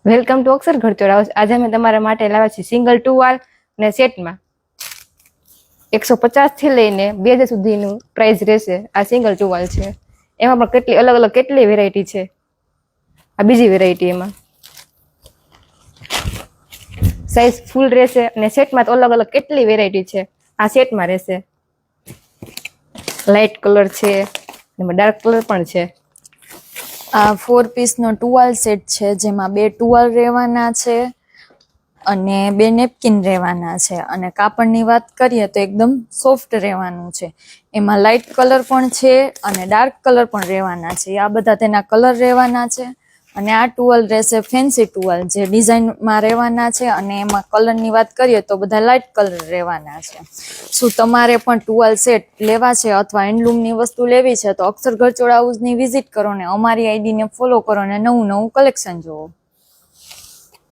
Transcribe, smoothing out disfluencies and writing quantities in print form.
Welcome to Akshar ઘરચોર house. આજે અમે તમારા માટે લાવ્યા છીએ સિંગલ ટુવાલ ને સેટમાં 150 થી લઈને 2000 સુધીનું પ્રાઇસ રહેશે. આ સિંગલ ટુવાલ છે. એમાં પણ કેટલી અલગ અલગ કેટલી વેરાયટી છે. આ બીજી વેરાયટી એમાં સાઈઝ ફૂલ રહેશે અને સેટમાં તો અલગ અલગ કેટલી વેરાયટી છે. આ સેટમાં રહેશે. લાઇટ કલર છે, એમાં ડાર્ક કલર પણ છે. આ 4 પીસનો ટુવાલ સેટ છે, જેમાં 2 ટુવાલ રહેવાના છે અને 2 નેપકિન રહેવાના છે. અને કાપડની વાત કરીએ તો એકદમ સોફ્ટ રહેવાનું છે. એમાં લાઇટ કલર પણ છે અને ડાર્ક કલર પણ રહેવાના છે. આ બધા તેના કલર રહેવાના છે. અને આ ટુવાલ રહેશે ફેન્સી ટુવાલ, જે ડિઝાઇનમાં રહેવાના છે. અને એમાં કલરની વાત કરીએ તો બધા લાઇટ કલર રહેવાના છે. શું તમારે પણ ટુવાલ સેટ લેવા છે અથવા હેન્ડલૂમની વસ્તુ લેવી છે તો અક્ષર ઘરચોર હાઉસની વિઝિટ કરો ને અમારી આઈડીને ફોલો કરો ને નવું નવું કલેક્શન જોવો.